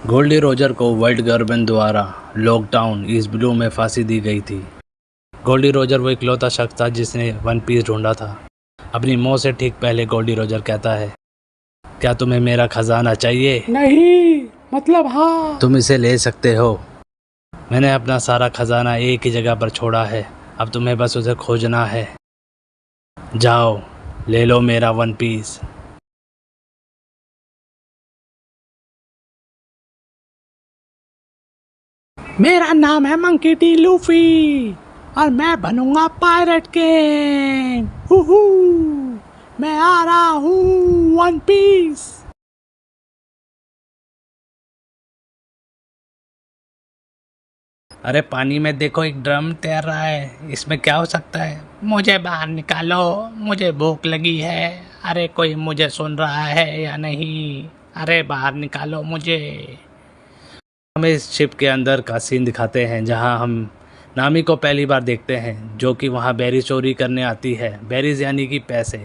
Goldy Roger को world government द्वारा lockdown east blue में फांसी दी गई थी। गोल्डी रोजर वो इकलौता शख्स था जिसने वन पीस ढूंढा था। अपनी मौत से ठीक पहले गोल्डी रोजर कहता है, क्या तुम्हें मेरा खजाना चाहिए? नहीं, मतलब हाँ। तुम इसे ले सकते हो। मैंने अपना सारा खजाना एक ही जगह पर छोड़ा है, अब तुम्हें बस उसे खोजना है। जाओ, ले लो मेरा वन पीस। मेरा नाम है मंकी डी लूफी और मैं बनूंगा पायरेट किंग। हुहू, मैं आ रहा हूँ वन पीस। अरे पानी में देखो, एक ड्रम तैर रहा है, इसमें क्या हो सकता है? मुझे बाहर निकालो, मुझे भूख लगी है। अरे कोई मुझे सुन रहा है या नहीं? अरे बाहर निकालो मुझे। हमें इस शिप के अंदर का सीन दिखाते हैं जहां हम नामी को पहली बार देखते हैं, जो कि वहां बेरी चोरी करने आती है। बेरीज यानी कि पैसे।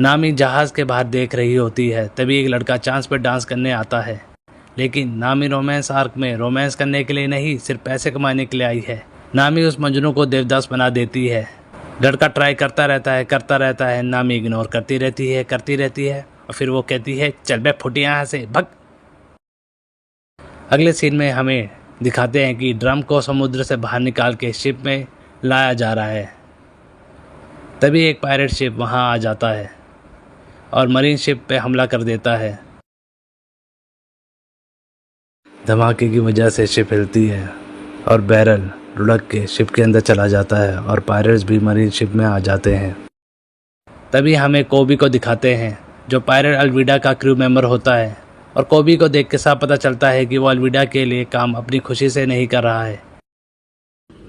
नामी जहाज़ के बाहर देख रही होती है, तभी एक लड़का चांस पर डांस करने आता है। लेकिन नामी रोमांस आर्क में रोमांस करने के लिए नहीं, सिर्फ पैसे कमाने के लिए आई है। नामी उस मजनू को देवदास बना देती है। लड़का ट्राई करता रहता है, नामी इग्नोर करती रहती है और फिर वो कहती है, चल बे फुटी यहाँ से, भग। अगले सीन में हमें दिखाते हैं कि ड्रम को समुद्र से बाहर निकाल के शिप में लाया जा रहा है। तभी एक पायरेट शिप वहां आ जाता है और मरीन शिप पे हमला कर देता है। धमाके की वजह से शिप हिलती है और बैरल लुढ़क के शिप के अंदर चला जाता है और पायरेट्स भी मरीन शिप में आ जाते हैं। तभी हमें कोबी को दिखाते हैं, जो पायरेट अल्विडा का क्रू मेंबर होता है, और कोबी को देख के साफ पता चलता है कि वो अल्विडा के लिए काम अपनी खुशी से नहीं कर रहा है।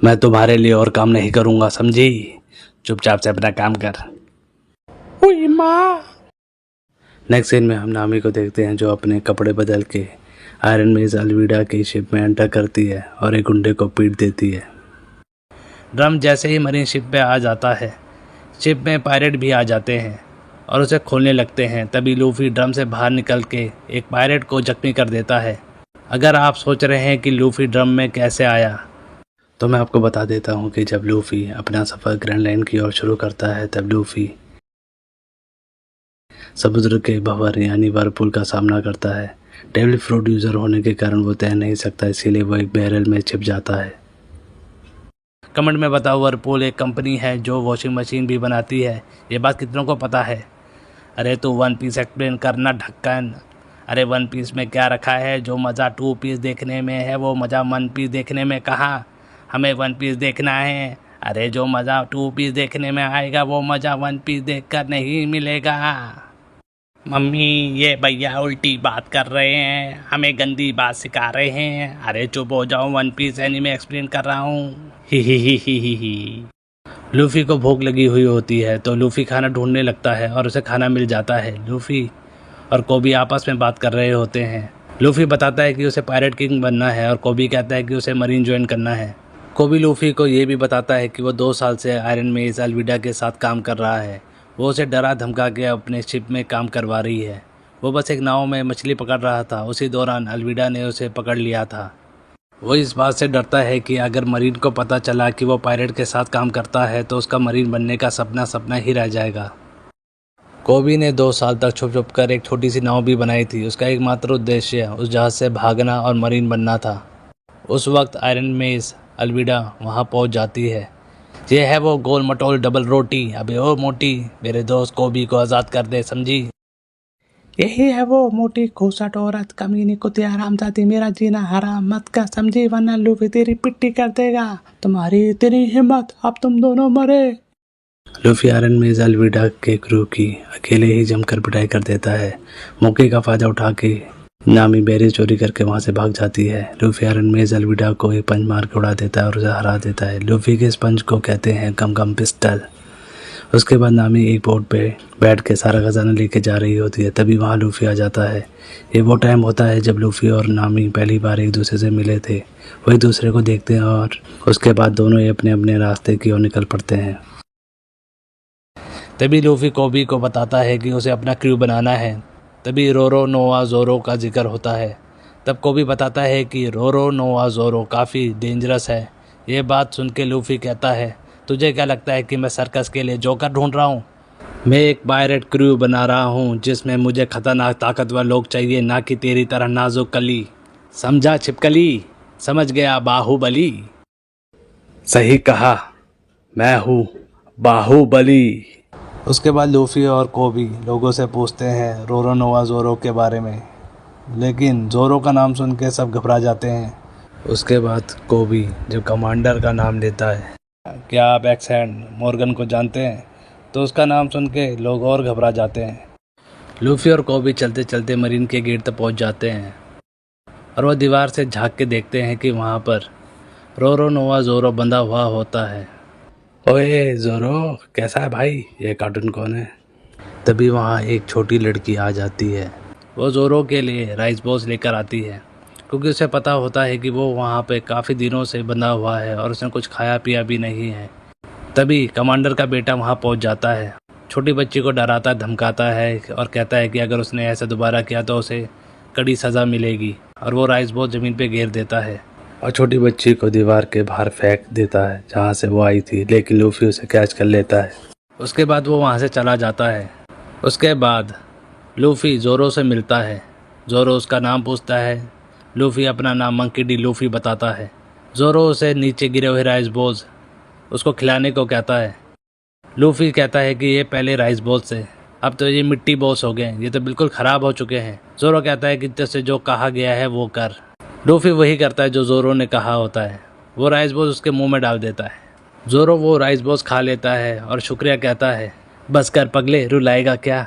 मैं तुम्हारे लिए और काम नहीं करूँगा, समझी? चुपचाप से अपना काम कर। ओए माँ। नेक्स्ट सीन में हम नामी को देखते हैं, जो अपने कपड़े बदल के आयरन मेज अल्विडा की शिप में एंटर करती है और एक गुंडे को पीट देती है। ड्रम जैसे ही मरीन शिप पे आ जाता है, शिप में पायरेट भी आ जाते हैं और उसे खोलने लगते हैं। तभी लूफी ड्रम से बाहर निकल के एक पायरेट को जख्मी कर देता है। अगर आप सोच रहे हैं कि लूफी ड्रम में कैसे आया, तो मैं आपको बता देता हूँ कि जब लूफी अपना सफ़र ग्रैंड लाइन की ओर शुरू करता है, तब लूफी समुद्र के भंवर यानी वर्लपूल का सामना करता है। डेविल फ्रूट यूज़र होने के कारण वो तैर नहीं सकता, इसीलिए वो एक बैरल में छिप जाता है। कमेंट में बताओ, वर्लपूल एक कंपनी है जो वॉशिंग मशीन भी बनाती है। ये बात कितनों को पता है? अरे तो वन पीस एक्सप्लेन करना ढक्कन। अरे वन पीस में क्या रखा है? जो मज़ा टू पीस देखने में है, वो मज़ा वन पीस देखने में कहाँ? हमें वन पीस देखना है। अरे जो मज़ा टू पीस देखने में आएगा, वो मज़ा वन पीस देखकर नहीं मिलेगा। मम्मी, ये भैया उल्टी बात कर रहे हैं, हमें गंदी बात सिखा रहे हैं। अरे चुप हो जाओ, वन पीस एनीमे एक्सप्लेन कर रहा हूँ। ही। लूफी को भूख लगी हुई होती है, तो लूफी खाना ढूंढने लगता है और उसे खाना मिल जाता है। लूफी और कोबी आपस में बात कर रहे होते हैं। लूफी बताता है कि उसे पायरेट किंग बनना है और कोबी कहता है कि उसे मरीन ज्वाइन करना है। कोबी लूफी को ये भी बताता है कि वो 2 साल से आयरन मेज अल्विडा के साथ काम कर रहा है। वो उसे डरा धमका के अपने शिप में काम करवा रही है। वो बस एक नाव में मछली पकड़ रहा था, उसी दौरान अल्विडा ने उसे पकड़ लिया था। वो इस बात से डरता है कि अगर मरीन को पता चला कि वो पायरेट के साथ काम करता है, तो उसका मरीन बनने का सपना सपना ही रह जाएगा। कोबी ने 2 साल तक छुप छुप कर एक छोटी सी नाव भी बनाई थी। उसका एकमात्र उद्देश्य उस जहाज़ से भागना और मरीन बनना था। उस वक्त आयरन मेज अल्विडा वहाँ पहुँच जाती है। ये है वो गोल मटोल डबल रोटी। अबे ओ मोटी, मेरे दोस्त कोबी को आज़ाद कर दे, समझी? यही है वो मोटी खूसट औरत, कमीनी कुतिया हरामजादी, मेरा जीना हराम मत कर, समझी? वरना लूफी तेरी पिट्टी कर देगा। तुम्हारी इतनी हिम्मत, अब तुम दोनों मरे। लूफी आयरन मेज अल्विडा के क्रू की अकेले ही जमकर पिटाई कर देता है। मौके का फायदा उठा के नामी बेरी चोरी करके वहां से भाग जाती है। लूफी आयरन मेज अल्विडा को एक पंच मार के उड़ा देता है और उसे हरा देता है। लूफी के इस पंच को कहते हैं गम गम पिस्टल। उसके बाद नामी एक बोट पे बैठ के सारा खजाना लेके जा रही होती है, तभी वहाँ लूफी आ जाता है। ये वो टाइम होता है जब लूफी और नामी पहली बार एक दूसरे से मिले थे। वो एक दूसरे को देखते हैं और उसके बाद दोनों ही अपने अपने रास्ते की ओर निकल पड़ते हैं। तभी लूफी कोबी को बताता है कि उसे अपना क्रू बनाना है। तभी रोरो नोआ जोरो का जिक्र होता है। तब कोबी बताता है कि रोरो नोवा ज़ोरो काफ़ी डेंजरस है। ये बात सुन के लूफ़ी कहता है, तुझे क्या लगता है कि मैं सर्कस के लिए जोकर ढूंढ रहा हूँ? मैं एक पायरेट क्रू बना रहा हूँ जिसमें मुझे खतरनाक ताकतवर लोग चाहिए, ना कि तेरी तरह नाजुक कली। समझा छिपकली? समझ गया बाहुबली? सही कहा, मैं हूँ बाहुबली। उसके बाद लूफ़ी और कोबी लोगों से पूछते हैं रोरो नोवा ज़ोरो के बारे में, लेकिन ज़ोरो का नाम सुन के सब घबरा जाते हैं। उसके बाद कोबी जब कमांडर का नाम लेता है, क्या आप एक्स हैंड मॉर्गन को जानते हैं? तो उसका नाम सुन के लोग और घबरा जाते हैं। लूफ़ी और कोबी चलते चलते मरीन के गेट तक पहुंच जाते हैं और वह दीवार से झांक के देखते हैं कि वहां पर रोरो नोवा ज़ोरो बंधा हुआ होता है। ओए ज़ोरो, कैसा है भाई? ये कार्टून कौन है? तभी वहाँ एक छोटी लड़की आ जाती है। वो ज़ोरो के लिए राइस बॉल्स लेकर आती है, क्योंकि उसे पता होता है कि वो वहाँ पे काफ़ी दिनों से बंधा हुआ है और उसने कुछ खाया पिया भी नहीं है। तभी कमांडर का बेटा वहाँ पहुँच जाता है, छोटी बच्ची को डराता धमकाता है और कहता है कि अगर उसने ऐसा दोबारा किया तो उसे कड़ी सज़ा मिलेगी, और वो राइस बॉल ज़मीन पे गिर देता है और छोटी बच्ची को दीवार के बाहर फेंक देता है जहाँ से वो आई थी, लेकिन लूफ़ी उसे कैच कर लेता है। उसके बाद वो वहाँ से चला जाता है। उसके बाद लूफ़ी ज़ोरो से मिलता है। ज़ोरो उसका नाम पूछता है। लूफ़ी अपना नाम मंकी डी लूफ़ी बताता है। ज़ोरो उसे नीचे गिरे हुए राइस बॉल्स उसको खिलाने को कहता है। लूफ़ी कहता है कि ये पहले राइस बॉल्स थे, अब तो ये मिट्टी बॉल्स हो गए, ये तो बिल्कुल ख़राब हो चुके हैं। ज़ोरो कहता है कि तुझसे जो कहा गया है वो कर। लूफ़ी वही करता है जो ज़ोरो ने कहा होता है। वो राइस बॉल्स उसके मुंह में डाल देता है। ज़ोरो वो राइस बॉल्स खा लेता है और शुक्रिया कहता है। बस कर पगले, रुलाएगा क्या?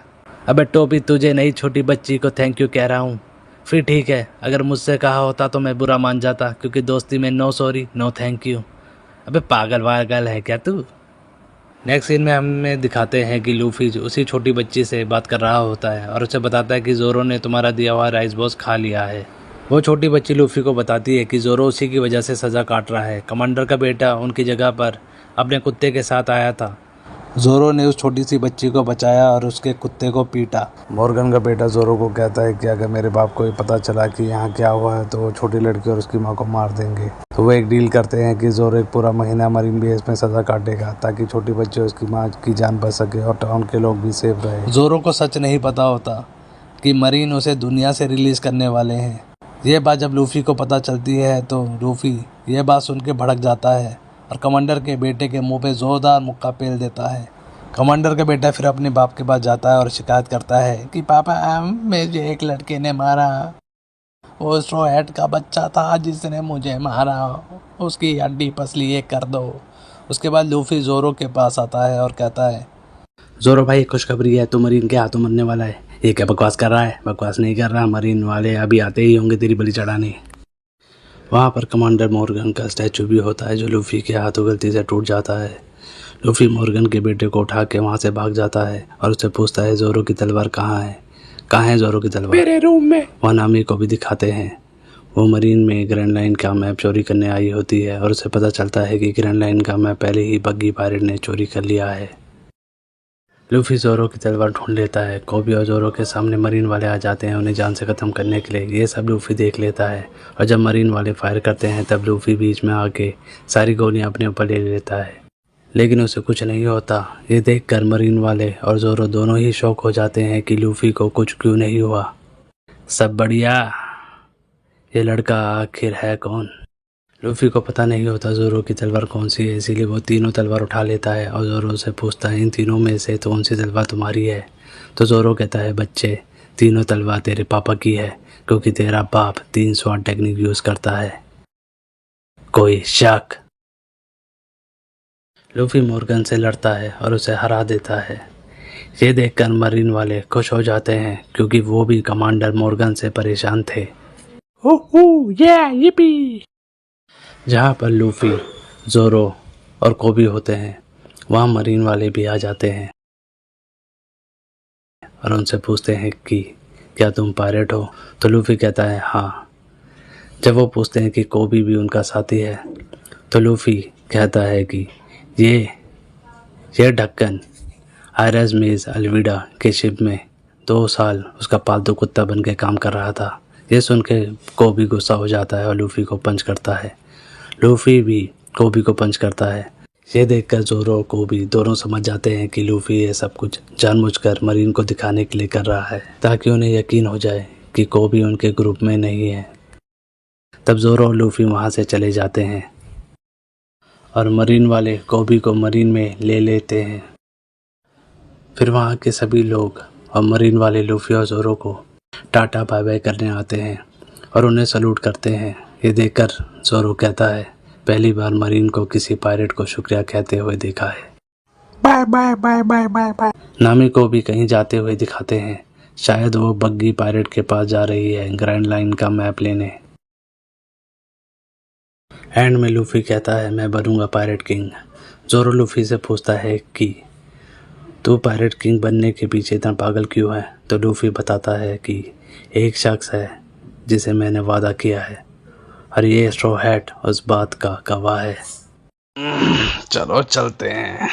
अबे टोपी, तुझे नहीं छोटी बच्ची को थैंक यू कह रहा हूँ। फिर ठीक है, अगर मुझसे कहा होता तो मैं बुरा मान जाता, क्योंकि दोस्ती में no sorry no thank you. अबे पागल वागल है क्या तू? नेक्स्ट सीन में हमें दिखाते हैं कि लूफ़ी उसी छोटी बच्ची से बात कर रहा होता है और उसे बताता है कि ज़ोरो ने तुम्हारा दिया हुआ राइस बॉल्स खा लिया है। वो छोटी बच्ची लूफ़ी को बताती है कि ज़ोरो उसी की वजह से सज़ा काट रहा है। कमांडर का बेटा उनकी जगह पर अपने कुत्ते के साथ आया था। ज़ोरो ने उस छोटी सी बच्ची को बचाया और उसके कुत्ते को पीटा। मॉर्गन का बेटा ज़ोरो को कहता है कि अगर मेरे बाप को पता चला कि यहाँ क्या हुआ है तो वो छोटी लड़की और उसकी माँ को मार देंगे। तो वो एक डील करते हैं कि ज़ोरो एक पूरा महीना मरीन बेस में सज़ा काटेगा, ताकि छोटी बच्ची और उसकी माँ की जान बच सके और टाउन के लोग भी सेफ रहे। ज़ोरो को सच नहीं पता होता कि मरीन उसे दुनिया से रिलीज़ करने वाले हैं। ये बात जब लूफ़ी को पता चलती है तो लूफ़ी ये बात सुन के भड़क जाता है और कमांडर के बेटे के मुंह पे ज़ोरदार मुक्का पेल देता है। कमांडर का बेटा फिर अपने बाप के पास जाता है और शिकायत करता है कि पापा, मुझे एक लड़के ने मारा। वो स्ट्रॉ हैट का बच्चा था जिसने मुझे मारा, उसकी हड्डी पसली एक कर दो। उसके बाद लूफ़ी ज़ोरो के पास आता है और कहता है, ज़ोरो भाई खुशखबरी है, तू मरीन के हाथों मरने वाला है। ये क्या बकवास कर रहा है? बकवास नहीं कर रहा, मरीन वाले अभी आते ही होंगे तेरी बलि चढ़ाने। वहाँ पर कमांडर मॉर्गन का स्टैचू भी होता है जो लूफ़ी के हाथों गलती से टूट जाता है। लूफ़ी मॉर्गन के बेटे को उठा के वहाँ से भाग जाता है और उससे पूछता है ज़ोरो की तलवार कहाँ है? कहाँ है ज़ोरो की तलवार? मेरे रूम में। वह नामी को भी दिखाते हैं। वो मरीन में ग्रैंड लाइन का मैप चोरी करने आई होती है और उसे पता चलता है कि ग्रैंड लाइन का मैप पहले ही बग्गी पायरेट ने चोरी कर लिया है। लूफ़ी ज़ोरो की तलवार ढूंढ लेता है। कोबी और ज़ोरो के सामने मरीन वाले आ जाते हैं उन्हें जान से ख़त्म करने के लिए। ये सब लूफ़ी देख लेता है और जब मरीन वाले फायर करते हैं तब लूफ़ी बीच में आके सारी गोलियां अपने ऊपर ले लेता है, लेकिन उसे कुछ नहीं होता। ये देखकर मरीन वाले और ज़ोरो दोनों ही शौक हो जाते हैं कि लूफ़ी को कुछ क्यों नहीं हुआ। सब बढ़िया। ये लड़का आखिर है कौन? लूफ़ी को पता नहीं होता ज़ोरो की तलवार कौन सी है, इसीलिए वो तीनों तलवार उठा लेता है और ज़ोरो से पूछता है इन तीनों में से कौन सी तलवार तुम्हारी है? तो ज़ोरो कहता है बच्चे, तीनों तलवार तेरे पापा की है, क्योंकि तेरा बाप 3 स्वाट टेक्निक यूज़ करता है। कोई शक? लूफ़ी मॉर्गन से लड़ता है और उसे हरा देता है। ये देखकर मरीन वाले खुश हो जाते हैं क्योंकि वो भी कमांडर मॉर्गन से परेशान थे। yippee! जहाँ पर लूफ़ी, ज़ोरो और कोबी होते हैं वहाँ मरीन वाले भी आ जाते हैं और उनसे पूछते हैं कि क्या तुम पायरेट हो? तो लूफ़ी कहता है हाँ। जब वो पूछते हैं कि कोबी भी उनका साथी है तो लूफ़ी कहता है कि ये ढक्कन आयरस मेज अल्विडा के शिप में 2 साल उसका पालतू कुत्ता बन के काम कर रहा था। ये सुन के कोबी गुस्सा हो जाता है और लूफी को पंच करता है। लूफी भी कोबी को पंच करता है। ये देखकर जोरो और कोबी दोनों समझ जाते हैं कि लूफी ये सब कुछ जानबूझकर मरीन को दिखाने के लिए कर रहा है, ताकि उन्हें यकीन हो जाए कि कोबी उनके ग्रुप में नहीं है। तब जोरो और लूफी वहाँ से चले जाते हैं और मरीन वाले कोबी को मरीन में ले लेते हैं। फिर वहाँ के सभी लोग और मरीन वाले लूफी और जोरो को टाटा बाय बाय करने आते हैं और उन्हें सलूट करते हैं। ये देखकर जोरो कहता है, पहली बार मरीन को किसी पायरेट को शुक्रिया कहते हुए देखा है। Bye bye bye bye bye bye. नामी को भी कहीं जाते हुए दिखाते हैं। शायद वो बग्गी पायरेट के पास जा रही है ग्रैंड लाइन का मैप लेने। एंड में लूफी कहता है, मैं बनूंगा पायरेट किंग। जोरो लूफी से पूछता है कि तू पायरेट किंग बनने के पीछे इतना पागल क्यों है? तो लूफी बताता है कि एक शख्स है जिसे मैंने वादा किया है और ये स्ट्रॉ हैट उस बात का गवाह है। चलो चलते हैं।